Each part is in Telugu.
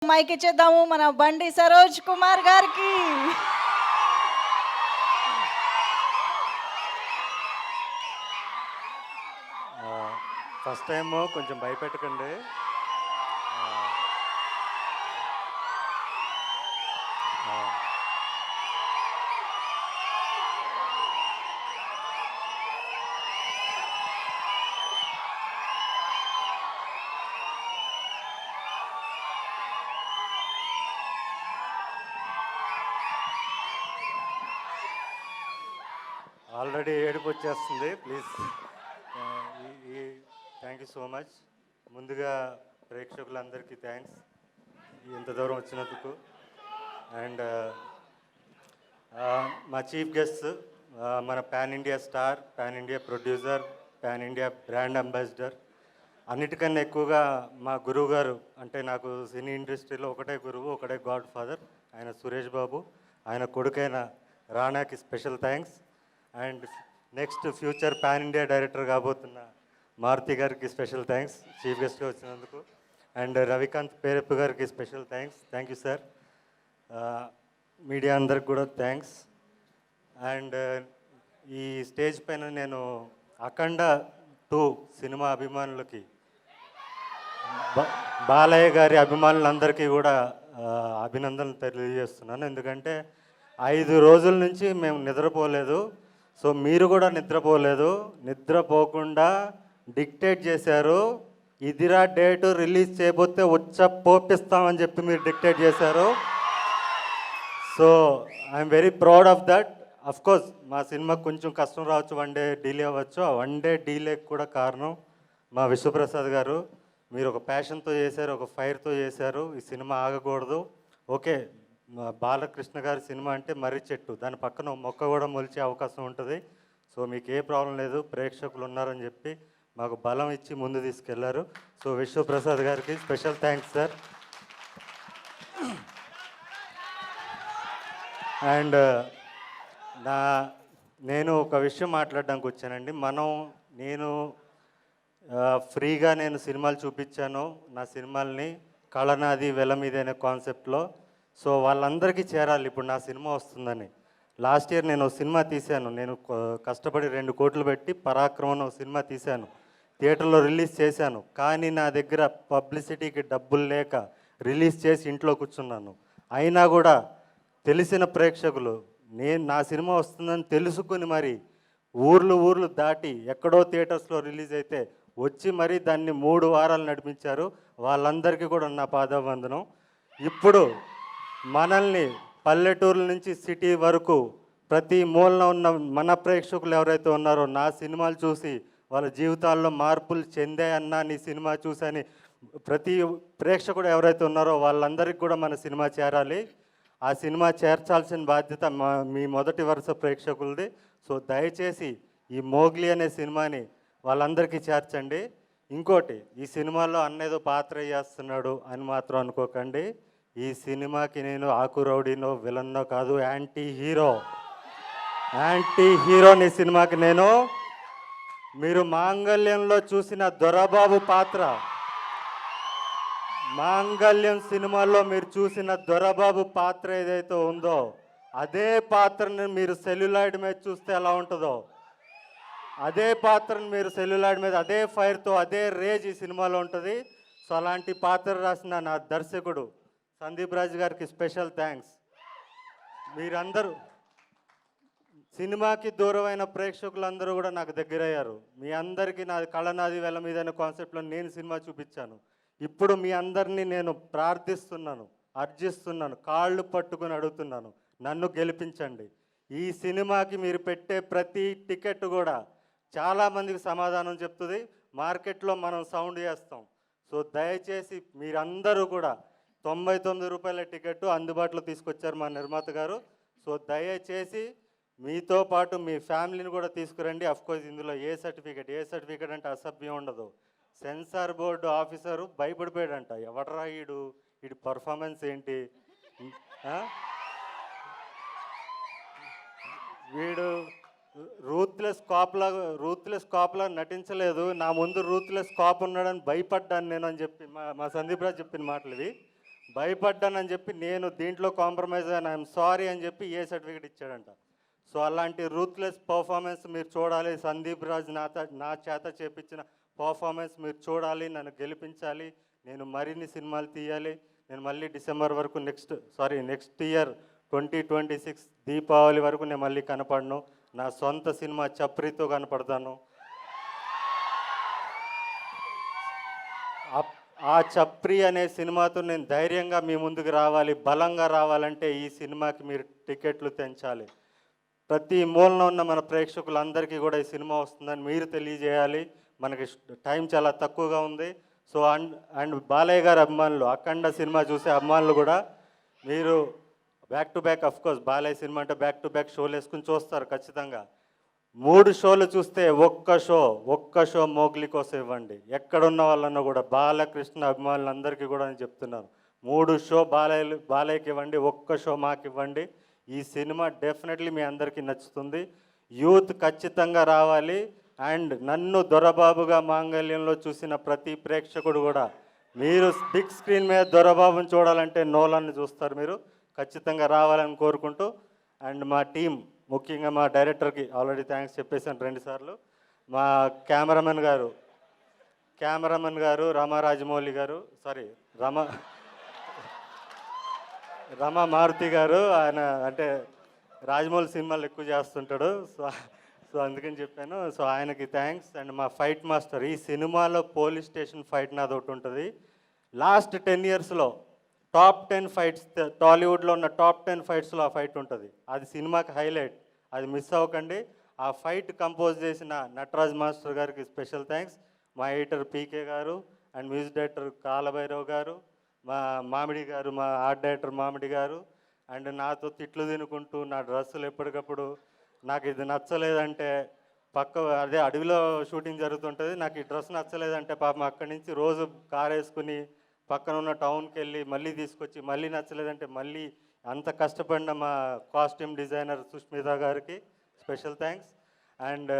మైక్ ఇచ్చేద్దాము మన బండి సరోజ్ కుమార్ గారికి. ఫస్ట్ టైం కొంచెం భయపెట్టకండి. ఆల్రెడీ ఏడుపు వచ్చేస్తుంది. Please, thank you so much. ముందుగా ప్రేక్షకులందరికీ థ్యాంక్స్ ఇంత దూరం వచ్చినందుకు. అండ్ మా చీఫ్ గెస్ట్, మన pan India star, pan India producer, pan India brand ambassador, అన్నిటికన్నా ఎక్కువగా మా గురువు గారు, అంటే నాకు సినీ ఇండస్ట్రీలో ఒకటే గురువు, ఒకటే గాడ్ ఫాదర్, ఆయన సురేష్ బాబు. ఆయన కొడుకైన రానాకి special thanks. And next future pan India director కాబోతున్న మారుతి గారికి స్పెషల్ థ్యాంక్స్ చీఫ్ గెస్ట్గా వచ్చినందుకు. అండ్ రవికాంత్ పేరెప్పు గారికి special thanks. Thank you sir. Media అందరికి కూడా థ్యాంక్స్. అండ్ ఈ స్టేజ్ పైన నేను అఖండ 2 సినిమా అభిమానులకి, బాలయ్య గారి అభిమానులందరికీ కూడా అభినందనలు తెలియజేస్తున్నాను. ఎందుకంటే 5 రోజుల నుంచి మేము నిద్రపోలేదు. సో మీరు కూడా నిద్రపోలేదు. నిద్రపోకుండా డిక్టేట్ చేశారు. ఇదిరా డేటు, రిలీజ్ చేయబోతే పోపిస్తామని చెప్పి మీరు డిక్టేట్ చేశారు. So I'm very proud of that. Of course మా సినిమాకి కొంచెం కష్టం రావచ్చు, 1 డే డిలే అవ్వచ్చు. ఆ 1 డే డిలేకి కూడా కారణం మా విశ్వప్రసాద్ గారు. మీరు ఒక ప్యాషన్తో చేశారు, ఒక ఫైర్తో చేశారు. ఈ సినిమా ఆగకూడదు. ఓకే, బాలకృష్ణ గారి సినిమా అంటే మర్రి చెట్టు, దాని పక్కన మొక్క కూడా మొలిచే అవకాశం ఉంటుంది. సో మీకు ఏ ప్రాబ్లం లేదు, ప్రేక్షకులు ఉన్నారని చెప్పి మాకు బలం ఇచ్చి ముందు తీసుకెళ్లారు. సో విశ్వప్రసాద్ గారికి స్పెషల్ థ్యాంక్స్ సార్. అండ్ నేను ఒక విషయం మాట్లాడడానికి వచ్చానండి. నేను ఫ్రీగా సినిమాలు చూపించాను, నా సినిమాల్ని కళనాది వెల మీద అనే కాన్సెప్ట్లో. సో వాళ్ళందరికీ చేరాలి ఇప్పుడు నా సినిమా వస్తుందని. లాస్ట్ ఇయర్ నేను సినిమా తీశాను. నేను కష్టపడి 2 కోట్లు పెట్టి పరాక్రమం సినిమా తీశాను, థియేటర్లో రిలీజ్ చేశాను. కానీ నా దగ్గర పబ్లిసిటీకి డబ్బులు లేక రిలీజ్ చేసి ఇంట్లో కూర్చున్నాను. అయినా కూడా తెలిసిన ప్రేక్షకులు నా సినిమా వస్తుందని తెలుసుకుని మరి ఊర్లు దాటి ఎక్కడో థియేటర్స్లో రిలీజ్ అయితే వచ్చి మరి దాన్ని 3 వారాలు నడిపించారు. వాళ్ళందరికీ కూడా నా పాదావందనం. ఇప్పుడు మనల్ని పల్లెటూరుల నుంచి సిటీ వరకు ప్రతి మూలన ఉన్న మన ప్రేక్షకులు ఎవరైతే ఉన్నారో నా సినిమాలు చూసి వాళ్ళ జీవితాల్లో మార్పులు చెందాయన్నా నీ సినిమా చూసని ప్రతి ప్రేక్షకుడు ఎవరైతే ఉన్నారో వాళ్ళందరికీ కూడా మన సినిమా చేరాలి. ఆ సినిమా చేర్చాల్సిన బాధ్యత మీ మొదటి వరుస ప్రేక్షకులది. సో దయచేసి ఈ మోగ్లీ అనే సినిమాని వాళ్ళందరికీ చేర్చండి. ఇంకోటి, ఈ సినిమాలో అన్నేదో పాత్ర చేస్తున్నాడు అని మాత్రం అనుకోకండి. ఈ సినిమాకి నేను ఆకు రౌడీనో విలన్నో కాదు, యాంటీ హీరోని సినిమాకి నేను. మీరు మాంగళ్యంలో చూసిన దొరబాబు పాత్ర, మాంగళ్యం సినిమాలో మీరు చూసిన దొరబాబు పాత్ర ఏదైతే ఉందో అదే పాత్రని మీరు సెల్యులాయిడ్ మీద చూస్తే ఎలా ఉంటుందో అదే పాత్రను మీరు సెల్యులాయిడ్ మీద అదే ఫైర్తో అదే రేజ్ ఈ సినిమాలో ఉంటుంది. సో అలాంటి పాత్ర రాసిన నా దర్శకుడు సందీప్ రాజ్ గారికి స్పెషల్ థ్యాంక్స్. మీరందరూ సినిమాకి దూరమైన ప్రేక్షకులందరూ కూడా నాకు దగ్గరయ్యారు. మీ అందరికీ నా కళనాది వెల మీద అనే కాన్సెప్ట్లో నేను సినిమా చూపించాను. ఇప్పుడు మీ అందరినీ నేను ప్రార్థిస్తున్నాను, అర్జిస్తున్నాను, కాళ్ళు పట్టుకుని అడుగుతున్నాను, నన్ను గెలిపించండి. ఈ సినిమాకి మీరు పెట్టే ప్రతి టికెట్ కూడా చాలామందికి సమాధానం చెప్తుంది. మార్కెట్లో మనం సౌండ్ చేస్తాం. సో దయచేసి మీరందరూ కూడా 99 రూపాయల టికెట్ అందుబాటులో తీసుకొచ్చారు మా నిర్మాత గారు. సో దయచేసి మీతో పాటు మీ ఫ్యామిలీని కూడా తీసుకురండి. అఫ్కోర్స్ ఇందులో ఏ సర్టిఫికేట్ అంటే అసభ్యం ఉండదు. సెన్సార్ బోర్డు ఆఫీసరు భయపడిపోయాడంట, ఎవడరా వీడి పర్ఫార్మెన్స్ ఏంటి, వీడు రూత్లెస్ కాప్లా నటించలేదు, నా ముందు రూత్లెస్ కాప్ ఉన్నాడని భయపడ్డాను నేను అని చెప్పి మా సందీప్ రాజ్ చెప్పిన మాటలు ఇవి. భయపడ్డానని చెప్పి నేను దీంట్లో కాంప్రమైజ్ అయినా ఐఎమ్ సారీ అని చెప్పి ఏ సర్టిఫికేట్ ఇచ్చాడంట. సో అలాంటి రూత్లెస్ పర్ఫార్మెన్స్ మీరు చూడాలి. సందీప్ రాజ్ నా చేత చేపించిన పర్ఫార్మెన్స్ మీరు చూడాలి, నన్ను గెలిపించాలి, నేను మరిన్ని సినిమాలు తీయాలి. నేను మళ్ళీ డిసెంబర్ వరకు నెక్స్ట్ ఇయర్ 2026 దీపావళి వరకు నేను మళ్ళీ కనపడను. నా సొంత సినిమా చప్రితో కనపడతాను. ఆ చప్రి అనే సినిమాతో నేను ధైర్యంగా మీ ముందుకు రావాలి, బలంగా రావాలంటే ఈ సినిమాకి మీరు టికెట్లు తెంచాలి. ప్రతి మూలన ఉన్న మన ప్రేక్షకులందరికీ కూడా ఈ సినిమా వస్తుందని మీరు తెలియజేయాలి. మనకి టైం చాలా తక్కువగా ఉంది. సో అండ్ బాలయ్య గారి అభిమానులు, అఖండ సినిమా చూసే అభిమానులు కూడా మీరు back to back, of course Balayya cinema అంటే బ్యాక్ టు బ్యాక్ షోలు వేసుకుని చూస్తారు ఖచ్చితంగా. 3 షోలు చూస్తే ఒక్క షో మోగ్లీ కోసం ఇవ్వండి. ఎక్కడున్న వాళ్ళన్నా కూడా బాలకృష్ణ అభిమానులందరికీ కూడా నేను చెప్తున్నాను, 3 షో బాలయ్యకి ఇవ్వండి, ఒక్క షో మాకు ఇవ్వండి. ఈ సినిమా డెఫినెట్లీ మీ అందరికీ నచ్చుతుంది. యూత్ ఖచ్చితంగా రావాలి. అండ్ నన్ను దొరబాబుగా మాంగళ్యంలో చూసిన ప్రతి ప్రేక్షకుడు కూడా మీరు బిగ్ స్క్రీన్ మీద దొరబాబుని చూడాలంటే నోలాన్ని చూస్తారు. మీరు ఖచ్చితంగా రావాలని కోరుకుంటూ, అండ్ మా టీం ముఖ్యంగా మా డైరెక్టర్కి ఆల్రెడీ థ్యాంక్స్ చెప్పేసాను 2 సార్లు. మా కెమెరామెన్ గారు రామారాజమౌళి గారు, రమా మారుతి గారు, ఆయన అంటే రాజమౌళి సినిమాలు ఎక్కువ చేస్తుంటాడు. సో అందుకని చెప్పాను. సో ఆయనకి థ్యాంక్స్. అండ్ మా ఫైట్ మాస్టర్, ఈ సినిమాలో పోలీస్ స్టేషన్ ఫైట్ నాది ఒకటి ఉంటుంది. లాస్ట్ 10 ఇయర్స్లో టాప్ 10 ఫైట్స్, టాలీవుడ్లో ఉన్న టాప్ 10 ఫైట్స్లో ఆ ఫైట్ ఉంటుంది. అది సినిమాకి హైలైట్, అది మిస్ అవ్వకండి. ఆ ఫైట్ కంపోజ్ చేసిన నటరాజ్ మాస్టర్ గారికి స్పెషల్ థ్యాంక్స్. మా ఎడిటర్ పీకే గారు అండ్ మ్యూజిక్ డైరెక్టర్ కాలభైరవ్ గారు, మా మామిడి గారు, మా ఆర్ట్ డైరెక్టర్ మామిడి గారు. అండ్ నాతో తిట్లు తినుకుంటూ నా డ్రెస్సులు ఎప్పటికప్పుడు నాకు ఇది నచ్చలేదంటే, అదే అడవిలో షూటింగ్ జరుగుతుంటుంది, నాకు ఈ డ్రెస్ నచ్చలేదంటే పాపం అక్కడి నుంచి రోజు కార్ వేసుకుని పక్కన ఉన్న టౌన్కి వెళ్ళి మళ్ళీ తీసుకొచ్చి, మళ్ళీ నచ్చలేదంటే మళ్ళీ అంత కష్టపడిన మా కాస్ట్యూమ్ డిజైనర్ సుష్మిత గారికి స్పెషల్ థ్యాంక్స్. అండ్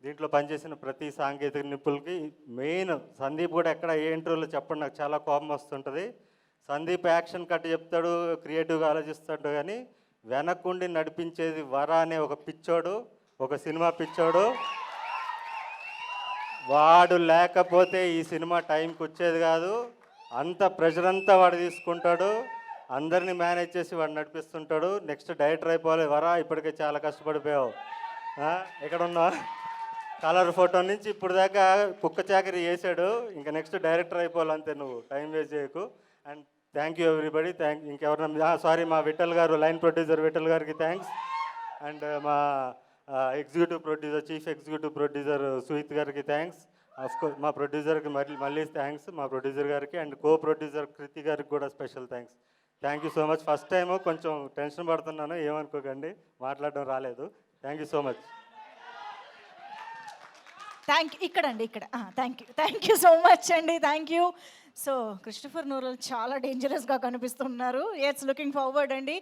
దీంట్లో పనిచేసిన ప్రతి సాంకేతిక నిపుణులకి, మెయిన్ సందీప్ కూడా ఎక్కడ ఏ ఇంటర్వ్యూలో చెప్పండి, నాకు చాలా కోపం వస్తుంటుంది. సందీప్ యాక్షన్ కట్ చెప్తాడు, క్రియేటివ్గా ఆలోచిస్తాడు, కానీ వెనక్కుండి నడిపించేది వర అనే ఒక పిచ్చోడు, ఒక సినిమా పిచ్చోడు. వాడు లేకపోతే ఈ సినిమా టైంకి వచ్చేది కాదు. అంత ప్రెషర్ అంతా వాడు తీసుకుంటాడు, అందరినీ మేనేజ్ చేసి వాడు నడిపిస్తుంటాడు. నెక్స్ట్ డైరెక్టర్ అయిపోవాలి వరా, ఇప్పటికే చాలా కష్టపడిపోయావు. ఎక్కడ ఉన్నావు? కలర్ ఫోటో నుంచి ఇప్పుడు దాకా కుక్క చాకరీ చేశాడు, ఇంకా నెక్స్ట్ డైరెక్టర్ అయిపోవాలి అంతే, నువ్వు టైం వేస్ట్ చేయకు. And thank you everybody. ఇంకెవరన్నా మా విఠల్ గారు, లైన్ ప్రొడ్యూసర్ విఠల్ గారికి థ్యాంక్స్. అండ్ మా చీఫ్ ఎగ్జిక్యూటివ్ ప్రొడ్యూసర్ సుహిత్ గారికి థ్యాంక్స్. అఫ్కోర్స్ మా ప్రొడ్యూసర్కి మళ్ళీ థ్యాంక్స్, మా ప్రొడ్యూసర్ గారికి. అండ్ కో ప్రొడ్యూసర్ కృతి గారికి కూడా special thanks. Thank you so much. First time కొంచెం టెన్షన్ పడుతున్నాను, ఏమనుకోకండి, మాట్లాడడం రాలేదు. Thank you so much. ఇక్కడ థ్యాంక్ యూ సో మచ్ అండి. Thank you. So Christopher Nolan చాలా డేంజరస్గా కనిపిస్తున్నారు. ఇట్స్ లుకింగ్ ఫార్వర్డ్ అండి.